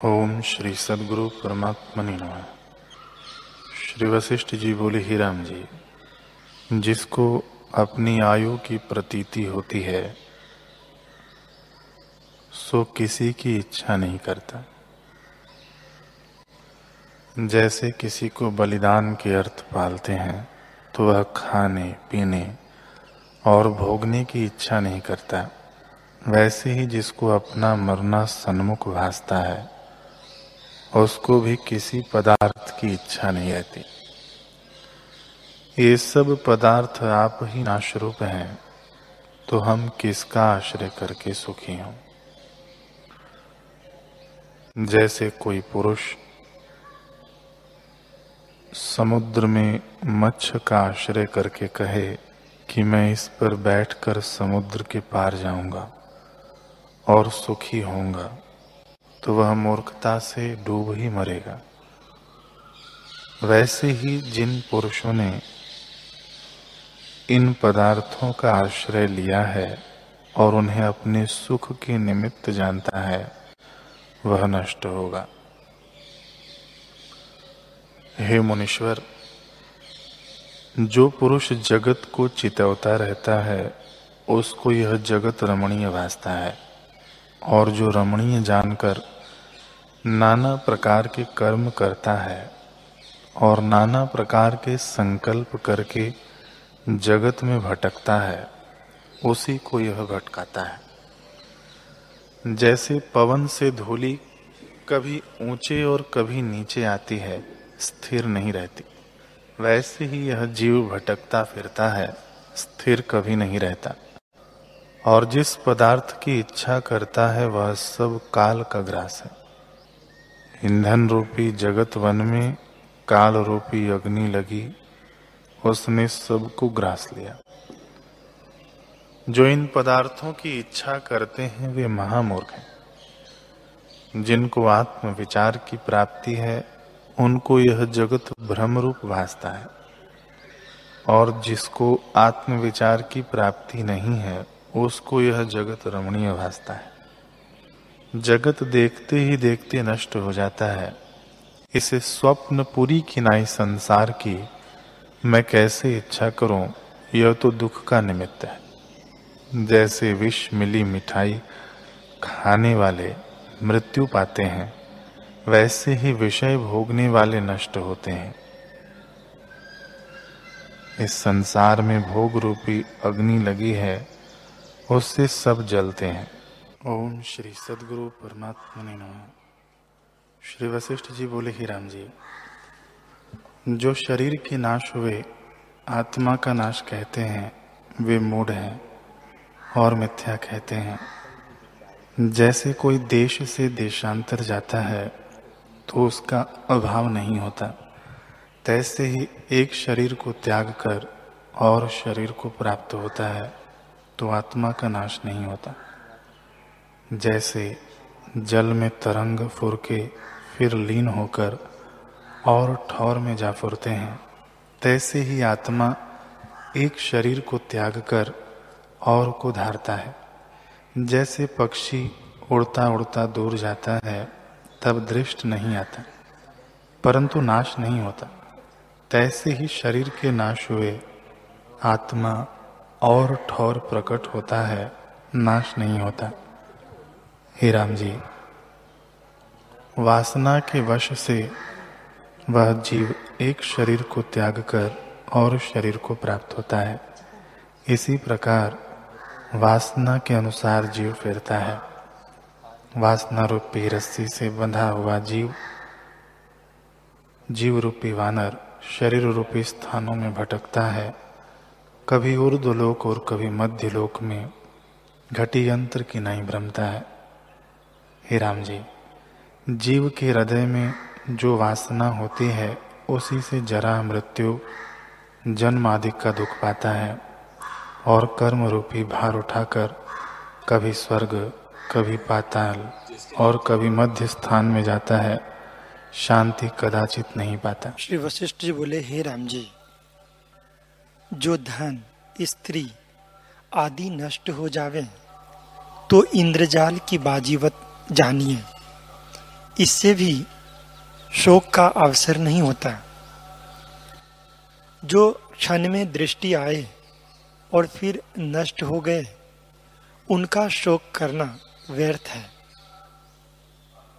ओम श्री सद्गुरु परमात्मने नमः। श्री वशिष्ठ जी बोले, ही राम जी, जिसको अपनी आयु की प्रतीति होती है सो किसी की इच्छा नहीं करता। जैसे किसी को बलिदान के अर्थ पालते हैं तो वह खाने पीने और भोगने की इच्छा नहीं करता, वैसे ही जिसको अपना मरना सन्मुख भासता है उसको भी किसी पदार्थ की इच्छा नहीं रहती। ये सब पदार्थ आप ही नाशरूप हैं, तो हम किसका आश्रय करके सुखी हों। जैसे कोई पुरुष समुद्र में मत्स्य का आश्रय करके कहे कि मैं इस पर बैठकर समुद्र के पार जाऊंगा और सुखी होऊंगा, तो वह मूर्खता से डूब ही मरेगा। वैसे ही जिन पुरुषों ने इन पदार्थों का आश्रय लिया है और उन्हें अपने सुख के निमित्त जानता है, वह नष्ट होगा। हे मुनीश्वर, जो पुरुष जगत को चितवता रहता है उसको यह जगत रमणीय भासता है, और जो रमणीय जानकर नाना प्रकार के कर्म करता है और नाना प्रकार के संकल्प करके जगत में भटकता है, उसी को यह भटकाता है। जैसे पवन से धूली कभी ऊंचे और कभी नीचे आती है, स्थिर नहीं रहती, वैसे ही यह जीव भटकता फिरता है, स्थिर कभी नहीं रहता। और जिस पदार्थ की इच्छा करता है वह सब काल का ग्रास है। ईंधन रूपी जगत वन में काल रूपी अग्नि लगी, उसने सबको ग्रास लिया। जो इन पदार्थों की इच्छा करते हैं वे महामूर्ख हैं। जिनको आत्म विचार की प्राप्ति है उनको यह जगत भ्रम रूप भासता है, और जिसको आत्म विचार की प्राप्ति नहीं है उसको यह जगत रमणीय भासता है। जगत देखते ही देखते नष्ट हो जाता है। इसे स्वप्न पूरी किनाई संसार की मैं कैसे इच्छा करूं, यह तो दुख का निमित्त है। जैसे विष मिली मिठाई खाने वाले मृत्यु पाते हैं, वैसे ही विषय भोगने वाले नष्ट होते हैं। इस संसार में भोग रूपी अग्नि लगी है, उससे सब जलते हैं। ओम श्री सद्गुरु परमात्मने नमः। श्री वशिष्ठ जी बोले, ही राम जी, जो शरीर के नाश हुए आत्मा का नाश कहते हैं वे मूढ़ हैं और मिथ्या कहते हैं। जैसे कोई देश से देशांतर जाता है तो उसका अभाव नहीं होता, तैसे ही एक शरीर को त्याग कर और शरीर को प्राप्त होता है तो आत्मा का नाश नहीं होता। जैसे जल में तरंग फुर के फिर लीन होकर और ठौर में जा फुरते हैं, तैसे ही आत्मा एक शरीर को त्याग कर और को धारता है। जैसे पक्षी उड़ता उड़ता दूर जाता है तब दृष्टि नहीं आता परंतु नाश नहीं होता, तैसे ही शरीर के नाश हुए आत्मा और ठौर प्रकट होता है, नाश नहीं होता। हे राम जी, वासना के वश से वह जीव एक शरीर को त्याग कर और शरीर को प्राप्त होता है। इसी प्रकार वासना के अनुसार जीव फिरता है। वासना रूपी रस्सी से बंधा हुआ जीव रूपी वानर शरीर रूपी स्थानों में भटकता है, कभी ऊर्ध्वलोक और कभी मध्य लोक में घटी यंत्र की नहीं भ्रमता है। हे राम जी, जीव के हृदय में जो वासना होती है उसी से जरा मृत्यु जन्म आदि का दुख पाता है, और कर्म रूपी भार उठाकर कभी स्वर्ग कभी पाताल और कभी मध्य स्थान में जाता है, शांति कदाचित नहीं पाता। श्री वशिष्ठ जी बोले, हे राम जी, जो धन स्त्री आदि नष्ट हो जावे तो इंद्रजाल की बाजीवत जानिए। इससे भी शोक का अवसर नहीं होता। जो क्षण में दृष्टि आए और फिर नष्ट हो गए, उनका शोक करना व्यर्थ है।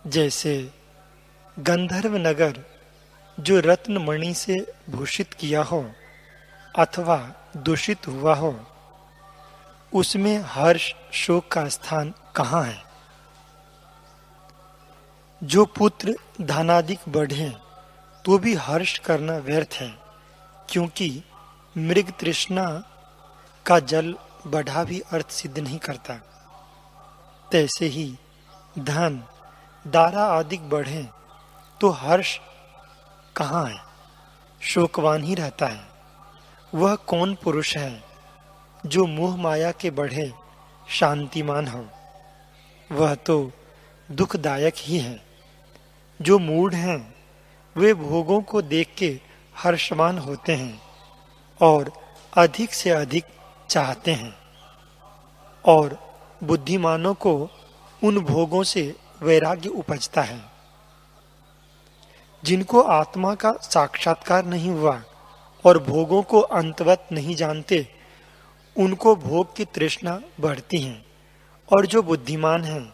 जैसे गंधर्व नगर जो रत्न मणि से भूषित किया हो अथवा दूषित हुआ हो, उसमें हर्ष शोक का स्थान कहाँ है? जो पुत्र धनाधिक बढ़े तो भी हर्ष करना व्यर्थ है, क्योंकि मृग तृष्णा का जल बढ़ा भी अर्थ सिद्ध नहीं करता। तैसे ही धन दारा आदि बढ़े तो हर्ष कहाँ है? शोकवान ही रहता है। वह कौन पुरुष है जो मोह माया के बढ़े शांतिमान हो? वह तो दुखदायक ही है। जो मूढ़ हैं वे भोगों को देख के हर्षवान होते हैं और अधिक से अधिक चाहते हैं, और बुद्धिमानों को उन भोगों से वैराग्य उपजता है। जिनको आत्मा का साक्षात्कार नहीं हुआ और भोगों को अंतवत नहीं जानते, उनको भोग की तृष्णा बढ़ती है, और जो बुद्धिमान हैं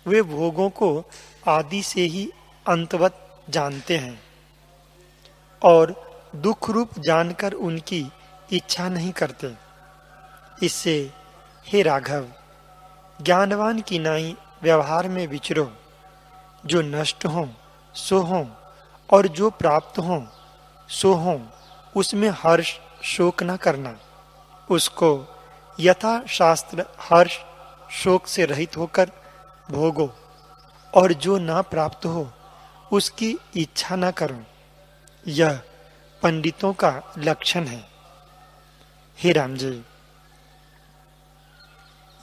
वे भोगों को आदि से ही अंतवत जानते हैं और दुख रूप जानकर उनकी इच्छा नहीं करते। इससे हे राघव, ज्ञानवान की नाई व्यवहार में विचरो। जो नष्ट हो सो हो, और जो प्राप्त हो सो हो, उसमें हर्ष शोक न करना। उसको यथा शास्त्र हर्ष शोक से रहित होकर भोगो, और जो ना प्राप्त हो उसकी इच्छा न करो। यह पंडितों का लक्षण है। हे राम जी,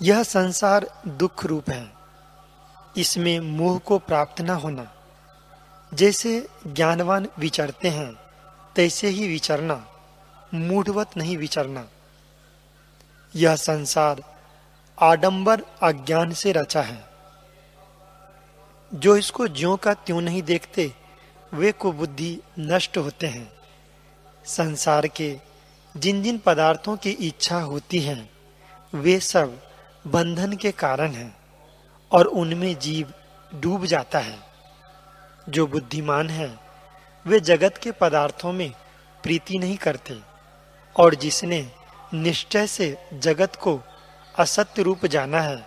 यह संसार दुख रूप है। इसमें मोह को प्राप्त न होना। जैसे ज्ञानवान विचरते हैं तैसे ही विचरना, मूढ़वत नहीं विचरना। यह संसार आडंबर अज्ञान से रचा है। जो इसको ज्यों का त्यों नहीं देखते, वे कुबुद्धि नष्ट होते हैं। संसार के जिन जिन पदार्थों की इच्छा होती है, वे सब बंधन के कारण हैं और उनमें जीव डूब जाता है। जो बुद्धिमान है वे जगत के पदार्थों में प्रीति नहीं करते, और जिसने निश्चय से जगत को असत्य रूप जाना है,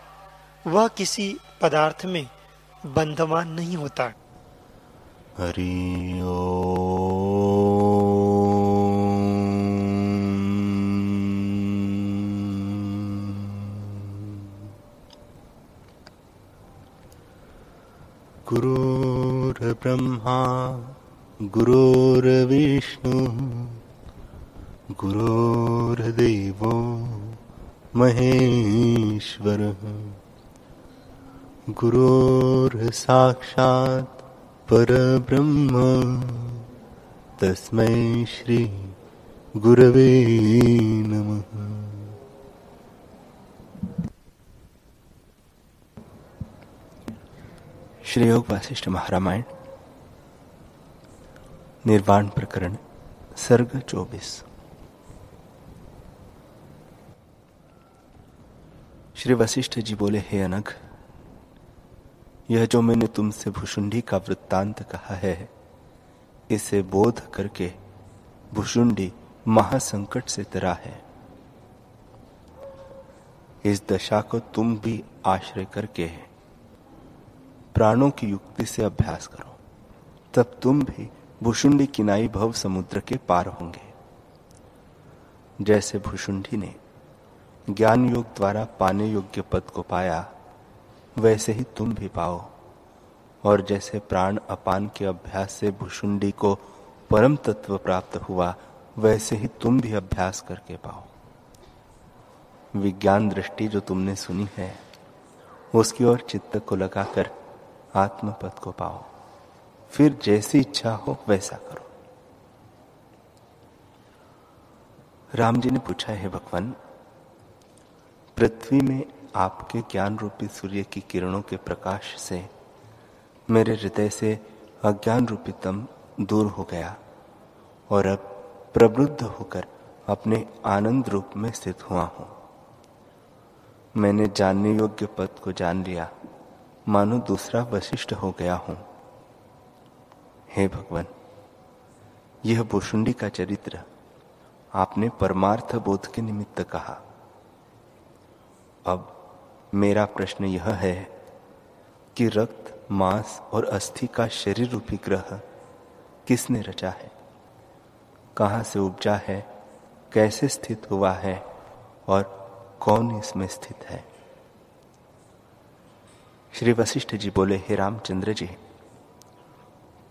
वह किसी पदार्थ में बंधवान नहीं होता। हरि ओम। गुरुर्ब्रह्मा गुरुर्विष्णु गुरुर्देवो महेश्वरः गुरुर्साक्षात् परब्रह्म तस्मै श्री गुरवे नमः। श्री योग वासिष्ठ महारामायण निर्वाण प्रकरण सर्ग 24। श्री वशिष्ठ जी बोले, हे अनघ, यह जो मैंने तुमसे भुशुंडी का वृत्तांत कहा है, इसे बोध करके भुशुंडी महासंकट से तरा है। इस दशा को तुम भी आश्रय करके प्राणों की युक्ति से अभ्यास करो, तब तुम भी भुशुंडी किनाई भव समुद्र के पार होंगे। जैसे भुशुंडी ने ज्ञान योग द्वारा पाने योग्य पद को पाया, वैसे ही तुम भी पाओ। और जैसे प्राण अपान के अभ्यास से भुशुंडी को परम तत्व प्राप्त हुआ, वैसे ही तुम भी अभ्यास करके पाओ। विज्ञान दृष्टि जो तुमने सुनी है, उसकी ओर चित्त को लगाकर आत्मपद को पाओ। फिर जैसी इच्छा हो वैसा करो। राम जी ने पूछा, है भगवान, पृथ्वी में आपके ज्ञान रूपी सूर्य की किरणों के प्रकाश से मेरे हृदय से अज्ञान रूपी तम दूर हो गया और अब प्रबुद्ध होकर अपने आनंद रूप में स्थित हुआ हूं। मैंने जानने योग्य पद को जान लिया, मानो दूसरा वशिष्ठ हो गया हूं। हे भगवान, यह भुशुंडी का चरित्र आपने परमार्थ बोध के निमित्त कहा। अब मेरा प्रश्न यह है कि रक्त, मांस और अस्थि का शरीर रूपी ग्रह किसने रचा है, कहां से उपजा है, कैसे स्थित हुआ है और कौन इसमें स्थित है? श्री वशिष्ठ जी बोले, हे रामचंद्र जी,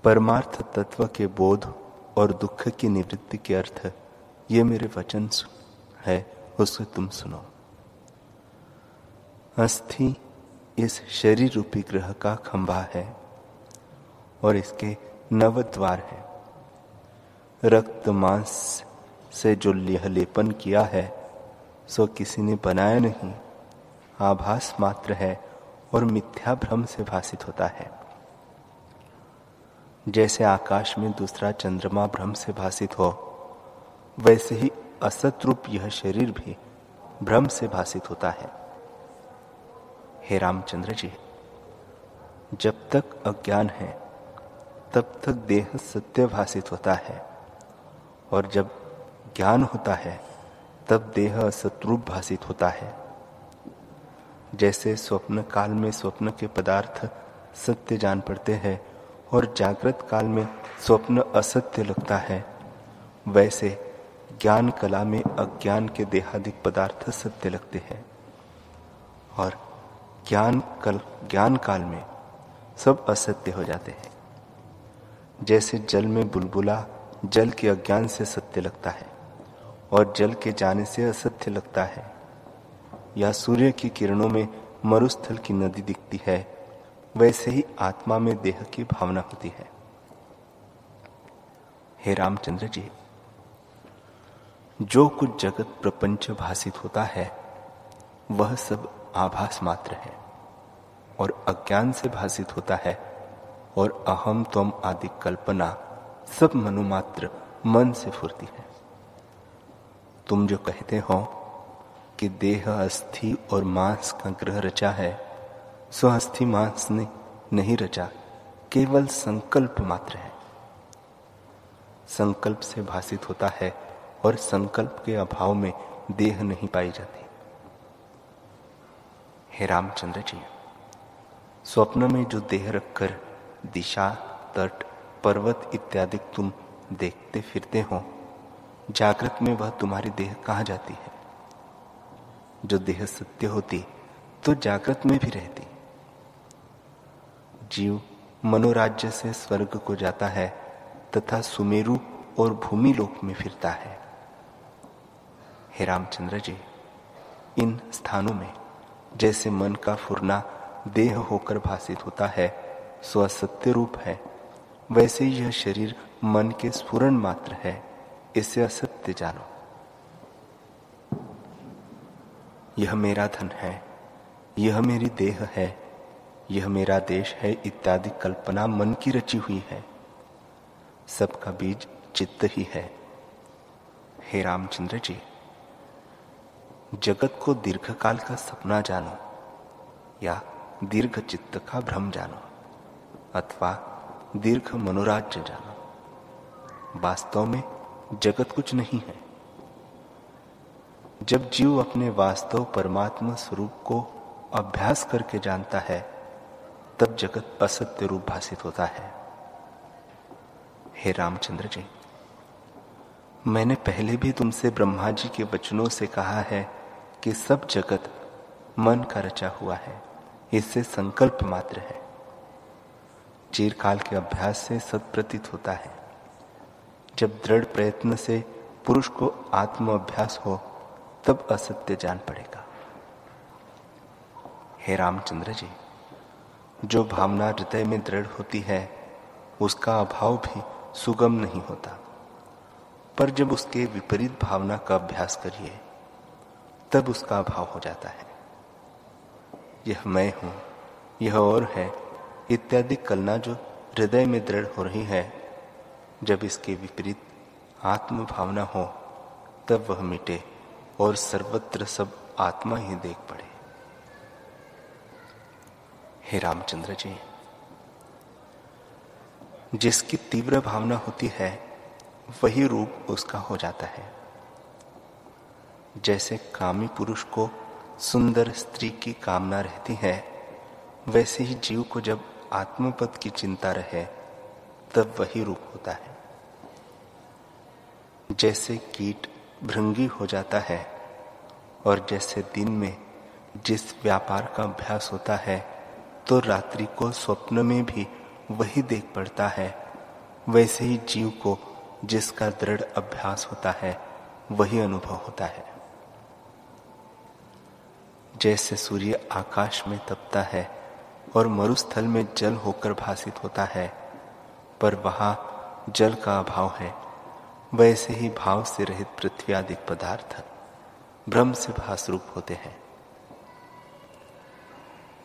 परमार्थ तत्व के बोध और दुख की निवृत्ति के अर्थ ये मेरे वचन है, उसको तुम सुनो। अस्थि इस शरीर रूपी ग्रह का खंभा है और इसके 9 द्वार है। रक्त मांस से जो लेपन किया है सो किसी ने बनाया नहीं, आभास मात्र है और मिथ्या भ्रम से भासित होता है। जैसे आकाश में दूसरा चंद्रमा भ्रम से भासित हो, वैसे ही असत रूप यह शरीर भी भ्रम से भासित होता है। हे रामचंद्र जी, जब तक अज्ञान है तब तक देह सत्य भासित होता है और जब ज्ञान होता है तब देह असतरूप भासित होता है। जैसे स्वप्न काल में स्वप्न के पदार्थ सत्य जान पड़ते हैं और जागृत काल में स्वप्न असत्य लगता है, वैसे ज्ञान कला में अज्ञान के देहादिक पदार्थ सत्य लगते हैं और ज्ञान काल में सब असत्य हो जाते हैं। जैसे जल में बुलबुला जल के अज्ञान से सत्य लगता है और जल के जाने से असत्य लगता है, या सूर्य की किरणों में मरुस्थल की नदी दिखती है, वैसे ही आत्मा में देह की भावना होती है। हे रामचंद्र जी, जो कुछ जगत प्रपंच भासित होता है वह सब आभास मात्र है और अज्ञान से भासित होता है, और अहम त्वम आदि कल्पना सब मनुमात्र मन से फुरती है। तुम जो कहते हो कि देह अस्थि और मांस का ग्रह रचा है, सो अस्थि मांस ने नहीं रचा, केवल संकल्प मात्र है। संकल्प से भासित होता है और संकल्प के अभाव में देह नहीं पाई जाती। हे रामचंद्र जी, स्वप्न में जो देह रखकर दिशा, तट, पर्वत इत्यादि तुम देखते फिरते हो, जागृत में वह तुम्हारी देह कहाँ जाती है? जो देह सत्य होती तो जागृत में भी रहती। जीव मनोराज्य से स्वर्ग को जाता है तथा सुमेरु और भूमि लोक में फिरता है। हे रामचंद्र जी, इन स्थानों में जैसे मन का फुरना देह होकर भासित होता है सो असत्य रूप है, वैसे यह शरीर मन के स्फुरण मात्र है, इसे असत्य जानो। यह मेरा धन है, यह मेरी देह है, यह मेरा देश है इत्यादि कल्पना मन की रची हुई है। सबका बीज चित्त ही है। हे रामचंद्र जी, जगत को दीर्घकाल का सपना जानो या दीर्घ चित्त का भ्रम जानो अथवा दीर्घ मनोराज्य जानो। वास्तव में जगत कुछ नहीं है। जब जीव अपने वास्तव परमात्मा स्वरूप को अभ्यास करके जानता है, तब जगत असत्य रूप भासित होता है। हे रामचंद्र जी, मैंने पहले भी तुमसे ब्रह्मा जी के वचनों से कहा है कि सब जगत मन का रचा हुआ है, इससे संकल्प मात्र है। चिरकाल के अभ्यास से सत्प्रतीत होता है। जब दृढ़ प्रयत्न से पुरुष को आत्म अभ्यास हो, तब असत्य जान पड़ेगा। हे रामचंद्र जी, जो भावना हृदय में दृढ़ होती है उसका अभाव भी सुगम नहीं होता, पर जब उसके विपरीत भावना का अभ्यास करिए तब उसका अभाव हो जाता है। यह मैं हूं, यह और है, इत्यादि कलना जो हृदय में दृढ़ हो रही है, जब इसके विपरीत आत्म भावना हो तब वह मिटे और सर्वत्र सब आत्मा ही देख पड़े। हे रामचंद्र जी, जिसकी तीव्र भावना होती है वही रूप उसका हो जाता है। जैसे कामी पुरुष को सुंदर स्त्री की कामना रहती है, वैसे ही जीव को जब आत्मपद की चिंता रहे तब वही रूप होता है। जैसे कीट भृंगी हो जाता है और जैसे दिन में जिस व्यापार का अभ्यास होता है तो रात्रि को स्वप्न में भी वही देख पड़ता है, वैसे ही जीव को जिसका दृढ़ अभ्यास होता है वही अनुभव होता है। जैसे सूर्य आकाश में तपता है और मरुस्थल में जल होकर भासित होता है, पर वहां जल का अभाव है, वैसे ही भाव से रहित पृथ्वी आदि पदार्थ भ्रम से भास रूप होते हैं।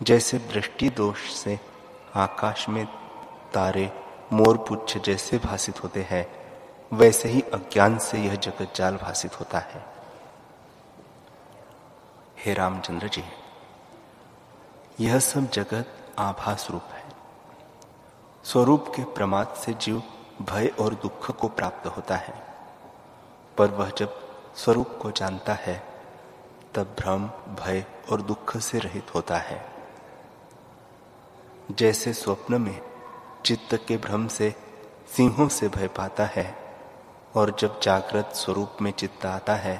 जैसे दृष्टि दोष से आकाश में तारे मोरपुच्छ जैसे भासित होते हैं, वैसे ही अज्ञान से यह जगत जाल भासित होता है। हे रामचंद्र जी, यह सब जगत आभास रूप है। स्वरूप के प्रमाद से जीव भय और दुख को प्राप्त होता है, पर वह जब स्वरूप को जानता है तब भ्रम, भय और दुख से रहित होता है। जैसे स्वप्न में चित्त के भ्रम से सिंहों से भय पाता है और जब जागृत स्वरूप में चित्त आता है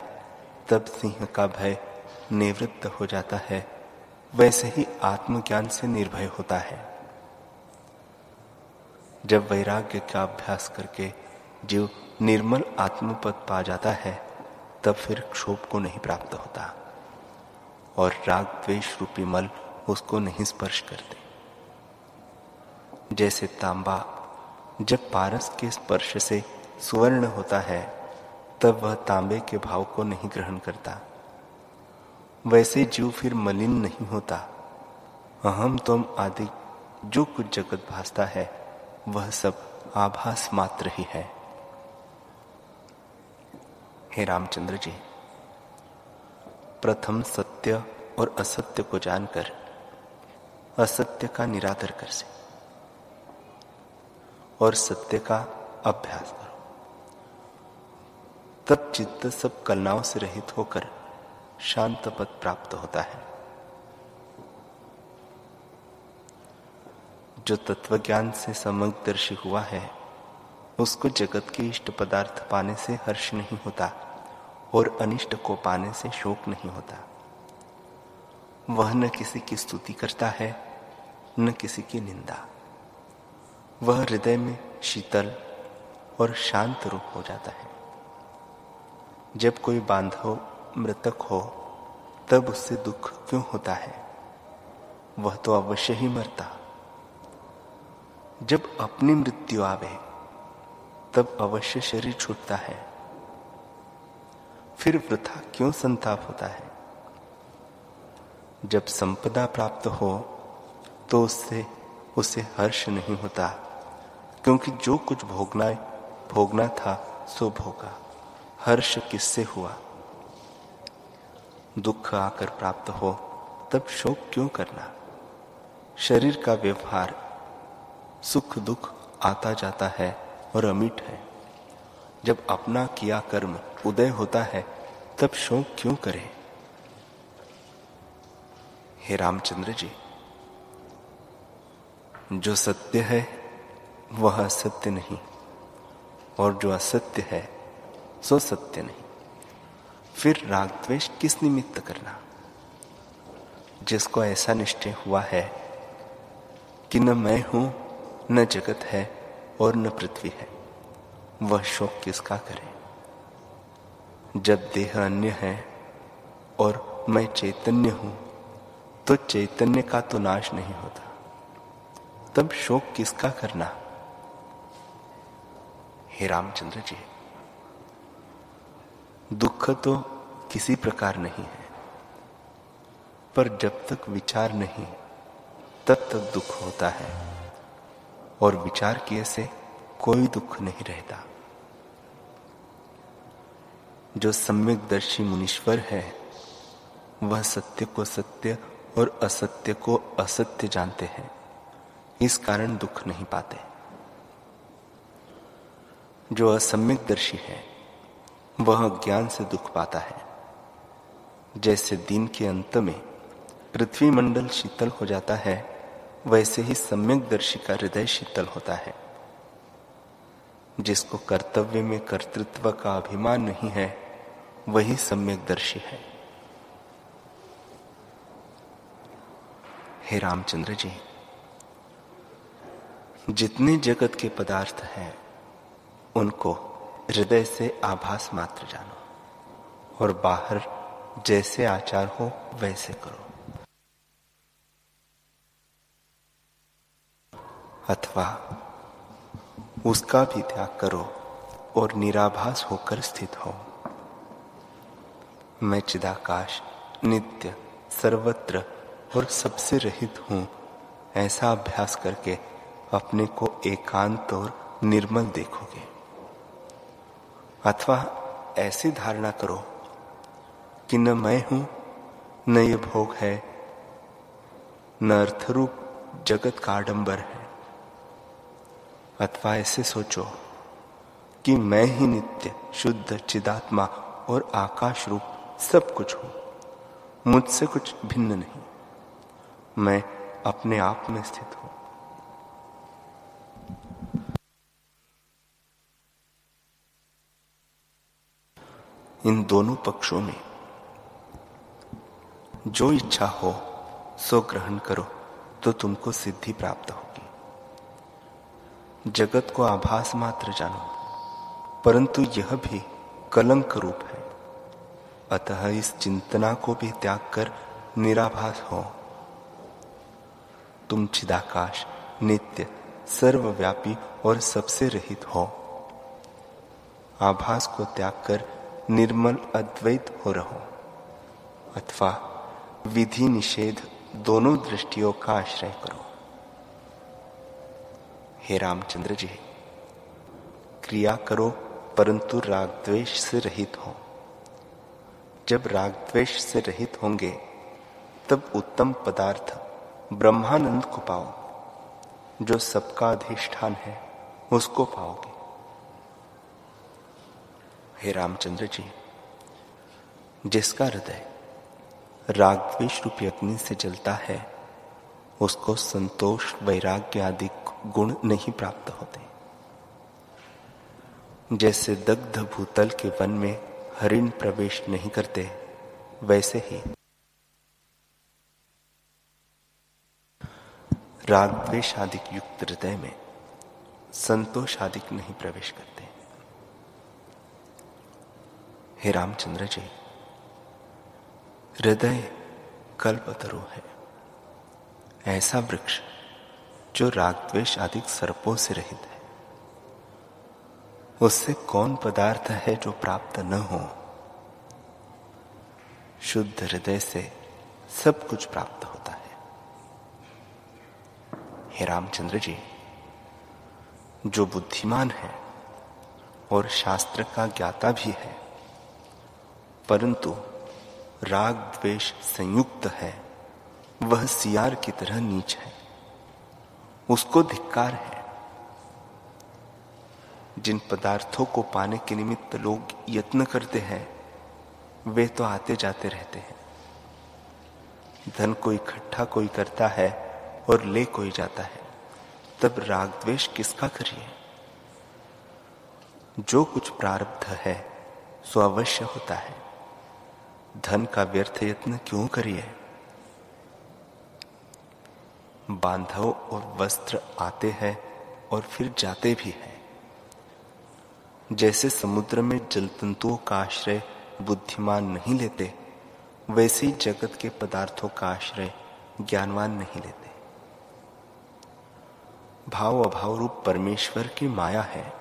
तब सिंह का भय निवृत्त हो जाता है, वैसे ही आत्मज्ञान से निर्भय होता है। जब वैराग्य का अभ्यास करके जीव निर्मल आत्मपद पा जाता है तब फिर क्षोभ को नहीं प्राप्त होता और राग द्वेष रूपी मल उसको नहीं स्पर्श करते। जैसे तांबा जब पारस के स्पर्श से सुवर्ण होता है तब वह तांबे के भाव को नहीं ग्रहण करता, वैसे जीव फिर मलिन नहीं होता। अहम तुम आदि जो कुछ जगत भासता है वह सब आभास मात्र ही है। हे रामचंद्र जी, प्रथम सत्य और असत्य को जानकर असत्य का निरादर कर से और सत्य का अभ्यास करो, तब चित्त सब कलनाओं से रहित होकर शांत पद प्राप्त होता है। जो तत्वज्ञान से समग्रदर्शी हुआ है उसको जगत के इष्ट पदार्थ पाने से हर्ष नहीं होता और अनिष्ट को पाने से शोक नहीं होता। वह न किसी की स्तुति करता है न किसी की निंदा। वह हृदय में शीतल और शांत रूप हो जाता है। जब कोई बांधव मृतक हो तब उससे दुख क्यों होता है? वह तो अवश्य ही मरता। जब अपनी मृत्यु आवे तब अवश्य शरीर छूटता है, फिर वृथा क्यों संताप होता है? जब संपदा प्राप्त हो तो उससे उसे हर्ष नहीं होता, क्योंकि जो कुछ भोगना था सो भोगा, हर्ष किससे हुआ? दुख आकर प्राप्त हो तब शोक क्यों करना? शरीर का व्यवहार सुख दुख आता जाता है और अमिट है। जब अपना किया कर्म उदय होता है तब शोक क्यों करे? हे रामचंद्र जी, जो सत्य है वह असत्य नहीं और जो असत्य है सो सत्य नहीं। फिर राग द्वेष किस निमित्त करना? जिसको ऐसा निश्चय हुआ है कि न मैं हूं न जगत है और न पृथ्वी है, वह शोक किसका करे? जब देह अन्य है और मैं चैतन्य हूं तो चैतन्य का तो नाश नहीं होता, तब शोक किसका करना? हे रामचंद्र जी, दुख तो किसी प्रकार नहीं है, पर जब तक विचार नहीं तब तक दुख होता है। और विचार किए से कोई दुख नहीं रहता। जो सम्यकदर्शी मुनीश्वर है वह सत्य को सत्य और असत्य को असत्य जानते हैं, इस कारण दुख नहीं पाते। जो असम्यकदर्शी है वह ज्ञान से दुख पाता है। जैसे दिन के अंत में पृथ्वी मंडल शीतल हो जाता है, वैसे ही सम्यकदर्शी का हृदय शीतल होता है। जिसको कर्तव्य में कर्तृत्व का अभिमान नहीं है वही सम्यकदर्शी है। हे रामचंद्र जी, जितने जगत के पदार्थ हैं उनको हृदय से आभास मात्र जानो और बाहर जैसे आचार हो वैसे करो, अथवा उसका भी त्याग करो और निराभास होकर स्थित हो। मैं चिदाकाश, नित्य, सर्वत्र और सबसे रहित हूं, ऐसा अभ्यास करके अपने को एकांत और निर्मल देखोगे। अथवा ऐसी धारणा करो कि न मैं हूं, न ये भोग है, न अर्थरूप जगत का आडंबर है। अथवा ऐसे सोचो कि मैं ही नित्य, शुद्ध, चिदात्मा और आकाश रूप सब कुछ हूं, मुझसे कुछ भिन्न नहीं, मैं अपने आप में स्थित हूं। इन दोनों पक्षों में जो इच्छा हो सो ग्रहण करो तो तुमको सिद्धि प्राप्त होगी। जगत को आभास मात्र जानो, परंतु यह भी कलंक रूप है। अतः इस चिंतना को भी त्याग कर निराभास हो। तुम चिदाकाश, नित्य, सर्वव्यापी और सबसे रहित हो। आभास को त्याग कर निर्मल अद्वैत हो रहो, अथवा विधि निषेध दोनों दृष्टियों का आश्रय करो। हे रामचंद्र जी, क्रिया करो परंतु राग द्वेष से रहित हो। जब राग द्वेष से रहित होंगे तब उत्तम पदार्थ ब्रह्मानंद को पाओ, जो सबका अधिष्ठान है उसको पाओगे। हे रामचंद्र जी, जिसका हृदय राग द्वेष रूपी अग्नि से जलता है उसको संतोष, वैराग्य आदि गुण नहीं प्राप्त होते। जैसे दग्ध भूतल के वन में हरिण प्रवेश नहीं करते, वैसे ही राग द्वेष आदि युक्त हृदय में संतोष आदि नहीं प्रवेश करते। हे रामचंद्र जी, हृदय कल्पतरु है, ऐसा वृक्ष जो राग द्वेष आदि सर्पों से रहित है। उससे कौन पदार्थ है जो प्राप्त न हो। शुद्ध हृदय से सब कुछ प्राप्त होता है। हे रामचंद्र जी, जो बुद्धिमान है और शास्त्र का ज्ञाता भी है, परंतु राग द्वेष संयुक्त है, वह सियार की तरह नीच है, उसको धिक्कार है। जिन पदार्थों को पाने के निमित्त लोग यत्न करते हैं वे तो आते जाते रहते हैं। धन को इकट्ठा कोई करता है और ले कोई जाता है, तब राग द्वेष किसका करिए। जो कुछ प्रारब्ध है सो अवश्य होता है, धन का व्यर्थ यत्न क्यों करिए। बांधव और वस्त्र आते हैं और फिर जाते भी हैं। जैसे समुद्र में जलतंतुओं का आश्रय बुद्धिमान नहीं लेते, वैसे ही जगत के पदार्थों का आश्रय ज्ञानवान नहीं लेते। भाव अभाव रूप परमेश्वर की माया है।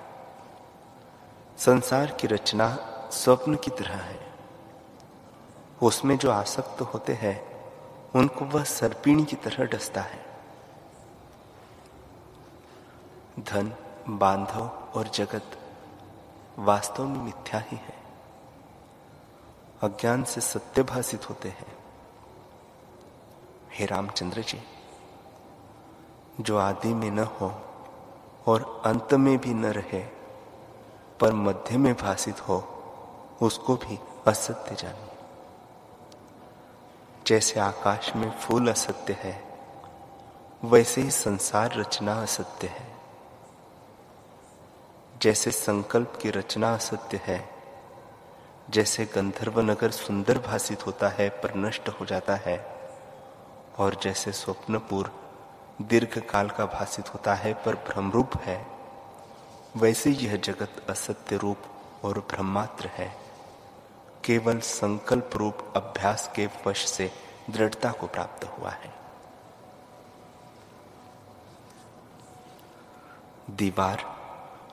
संसार की रचना स्वप्न की तरह है। उसमें जो आसक्त होते हैं उनको वह सर्पिणी की तरह डसता है। धन, बांधव और जगत वास्तव में मिथ्या ही है, अज्ञान से सत्य भासित होते हैं। हे रामचंद्र जी, जो आदि में न हो और अंत में भी न रहे पर मध्य में भासित हो, उसको भी असत्य जानिए। जैसे आकाश में फूल असत्य है, वैसे ही संसार रचना असत्य है। जैसे संकल्प की रचना असत्य है, जैसे गंधर्व नगर सुंदर भासित होता है पर नष्ट हो जाता है, और जैसे स्वप्नपुर दीर्घ काल का भासित होता है पर भ्रमरूप है, वैसे यह जगत असत्य रूप और भ्रममात्र है। केवल संकल्प रूप अभ्यास के वश से दृढ़ता को प्राप्त हुआ है। दीवार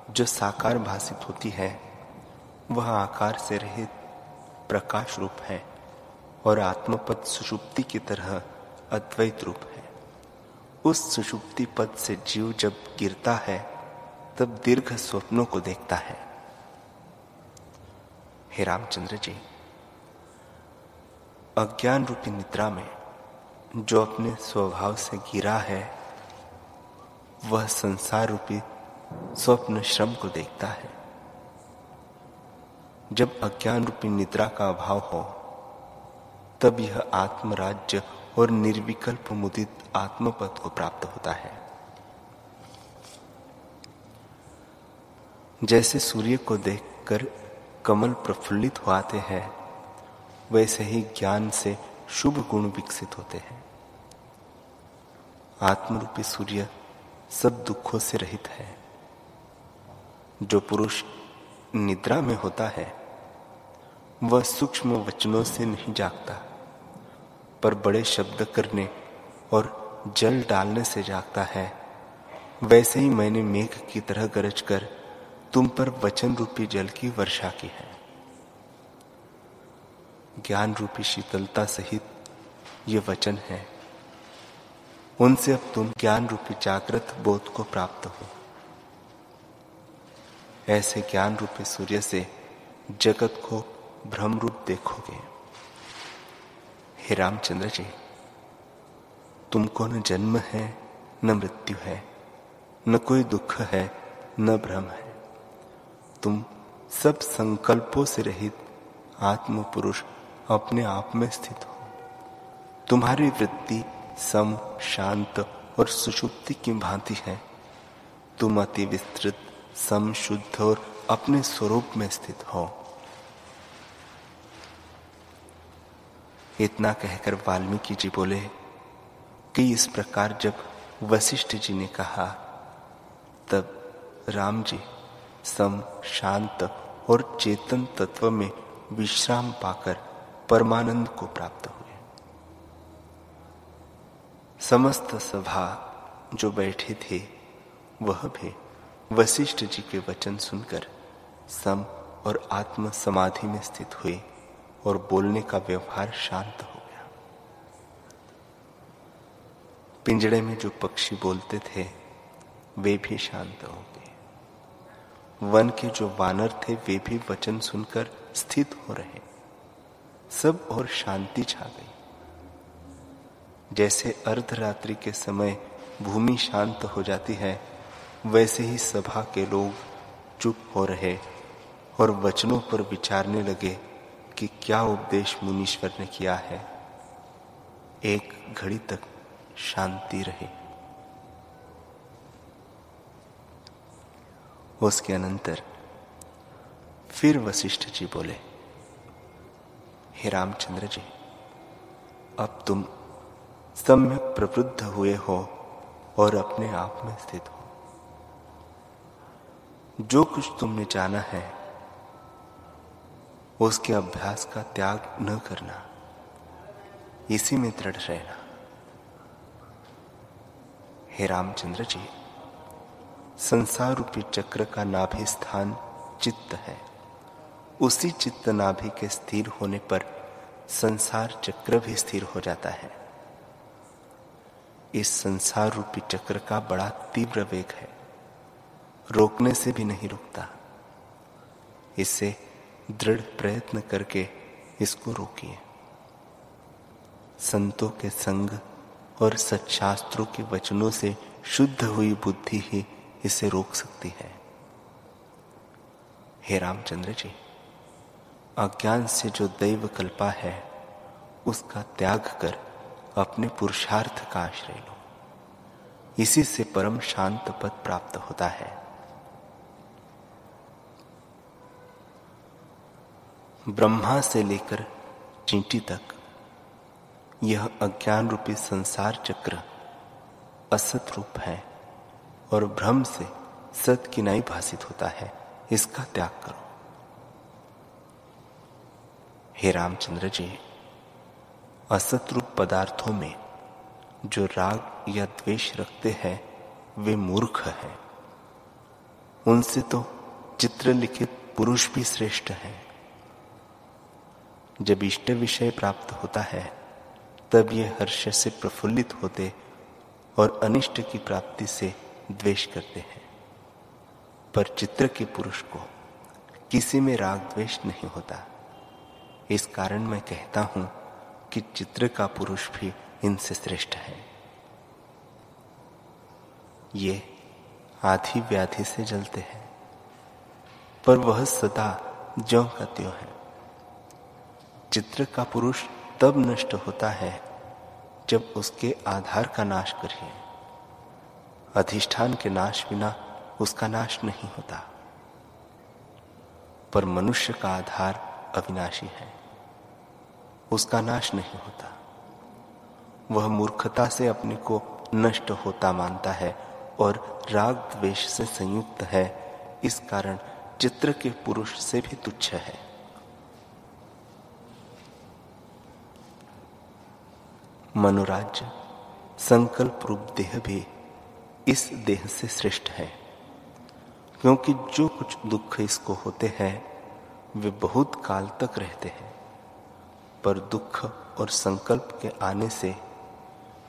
जो साकार भासित होती है, वह आकार से रहित प्रकाश रूप है और आत्मपद सुषुप्ति की तरह अद्वैत रूप है। उस सुषुप्ति पद से जीव जब गिरता है, तब दीर्घ स्वप्नों को देखता है। हे रामचंद्र जी, अज्ञान रूपी निद्रा में जो अपने स्वभाव से गिरा है, वह संसार रूपी स्वप्न श्रम को देखता है। जब अज्ञान रूपी निद्रा का अभाव हो, तब यह आत्मराज्य और निर्विकल्प मुदित आत्मपद को प्राप्त होता है। जैसे सूर्य को देखकर कमल प्रफुल्लित हो आते हैं, वैसे ही ज्ञान से शुभ गुण विकसित होते हैं। आत्मरूपी सूर्य सब दुखों से रहित है। जो पुरुष निद्रा में होता है, वह सूक्ष्म वचनों से नहीं जागता, पर बड़े शब्द करने और जल डालने से जागता है। वैसे ही मैंने मेघ की तरह गरज कर तुम पर वचन रूपी जल की वर्षा की है। ज्ञान रूपी शीतलता सहित ये वचन है। उनसे अब तुम ज्ञान रूपी जागृत बोध को प्राप्त हो। ऐसे ज्ञान रूपी सूर्य से जगत को भ्रम रूप देखोगे। हे रामचंद्र जी, तुमको न जन्म है न मृत्यु है, न कोई दुख है न भ्रम है। तुम सब संकल्पों से रहित आत्म पुरुष अपने आप में स्थित हो। तुम्हारी वृत्ति सम, शांत और सुषुप्ति की भांति है। तुम अति विस्तृत, सम, शुद्ध और अपने स्वरूप में स्थित हो। इतना कहकर वाल्मीकि जी बोले कि इस प्रकार जब वशिष्ठ जी ने कहा, तब राम जी सम, शांत और चेतन तत्व में विश्राम पाकर परमानंद को प्राप्त हुए। समस्त सभा जो बैठी थी, वह भी वशिष्ठ जी के वचन सुनकर सम और आत्म समाधि में स्थित हुई और बोलने का व्यवहार शांत हो गया। पिंजड़े में जो पक्षी बोलते थे, वे भी शांत हो गए। वन के जो वानर थे, वे भी वचन सुनकर स्थित हो रहे। सब और शांति छा गई। जैसे अर्धरात्रि के समय भूमि शांत हो जाती है, वैसे ही सभा के लोग चुप हो रहे और वचनों पर विचारने लगे कि क्या उपदेश मुनीश्वर ने किया है। एक घड़ी तक शांति रही। उसके अनंतर फिर वशिष्ठ जी बोले, हे रामचंद्र जी, अब तुम सम्यक प्रवृद्ध हुए हो और अपने आप में स्थित हो। जो कुछ तुमने जाना है, उसके अभ्यास का त्याग न करना, इसी में दृढ़ रहना। हे रामचंद्र जी, संसार रूपी चक्र का नाभि स्थान चित्त है। उसी चित्त नाभि के स्थिर होने पर संसार चक्र भी स्थिर हो जाता है। इस संसार रूपी चक्र का बड़ा तीव्र वेग है। रोकने से भी नहीं रुकता। इससे दृढ़ प्रयत्न करके इसको रोकिए। संतों के संग और सच्छास्त्रों के वचनों से शुद्ध हुई बुद्धि ही इसे रोक सकती है। हे रामचंद्र जी, अज्ञान से जो दैव कल्पा है उसका त्याग कर अपने पुरुषार्थ का आश्रय लो। इसी से परम शांत पद प्राप्त होता है। ब्रह्मा से लेकर चींटी तक यह अज्ञान रूपी संसार चक्र असत रूप है और भ्रम से सत की नाई भासित होता है। इसका त्याग करो। हे रामचंद्र जी, असत रूप पदार्थों में जो राग या द्वेष रखते हैं वे मूर्ख हैं। उनसे तो चित्रलिखित पुरुष भी श्रेष्ठ है। जब इष्ट विषय प्राप्त होता है तब ये हर्ष से प्रफुल्लित होते और अनिष्ट की प्राप्ति से द्वेष करते हैं। पर चित्र के पुरुष को किसी में राग द्वेष नहीं होता। इस कारण मैं कहता हूं कि चित्र का पुरुष भी इनसे श्रेष्ठ है। ये आधी व्याधि से जलते हैं पर वह सदा ज्यों का त्यों है। चित्र का पुरुष तब नष्ट होता है जब उसके आधार का नाश करिए। अधिष्ठान के नाश बिना उसका नाश नहीं होता। पर मनुष्य का आधार अविनाशी है, उसका नाश नहीं होता। वह मूर्खता से अपने को नष्ट होता मानता है और राग द्वेष से संयुक्त है। इस कारण चित्र के पुरुष से भी तुच्छ है। मनोराज्य संकल्प रूप देह भी इस देह से श्रेष्ठ है, क्योंकि जो कुछ दुख इसको होते हैं वे बहुत काल तक रहते हैं। पर दुख और संकल्प के आने से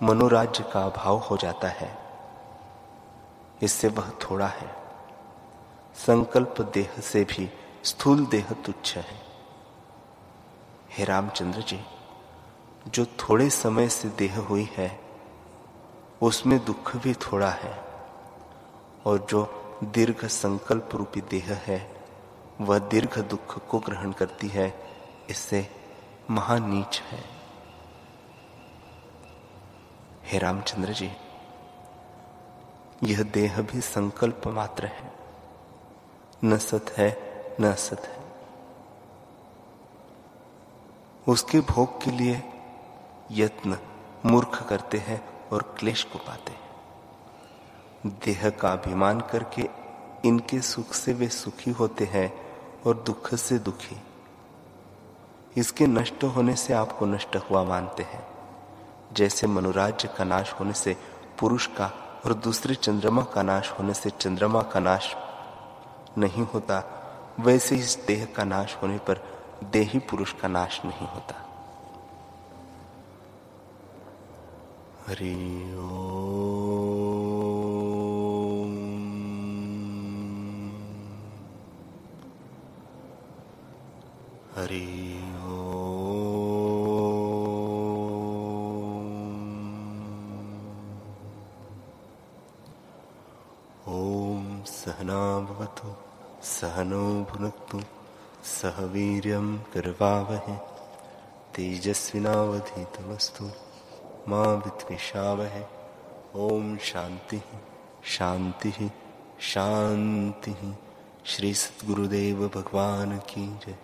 मनोराज्य का अभाव हो जाता है। इससे वह थोड़ा है। संकल्प देह से भी स्थूल देह तुच्छ है। हे रामचंद्र जी, जो थोड़े समय से देह हुई है उसमें दुख भी थोड़ा है, और जो दीर्घ संकल्प रूपी देह है वह दीर्घ दुख को ग्रहण करती है। इससे महानीच है। हे रामचंद्र जी, यह देह भी संकल्प मात्र है, न सत है न असत है। उसके भोग के लिए यत्न मूर्ख करते हैं और क्लेश को पाते हैं। देह का अभिमान करके इनके सुख से वे सुखी होते हैं और दुख से दुखी। इसके नष्ट होने से आपको नष्ट हुआ मानते हैं। जैसे मनोराज्य का नाश होने से पुरुष का और दूसरे चंद्रमा का नाश होने से चंद्रमा का नाश नहीं होता, वैसे इस देह का नाश होने पर देही पुरुष का नाश नहीं होता। हरि ओम। हरि ओम। सहना भवतु सहनो भुनक्तु सह वीर्यं करवावहै तेजस्विनावधीतमस्तु मां विद्विषावहै। ओम शांति शांति शांति। श्री सद्गुरुदेव भगवान की जय।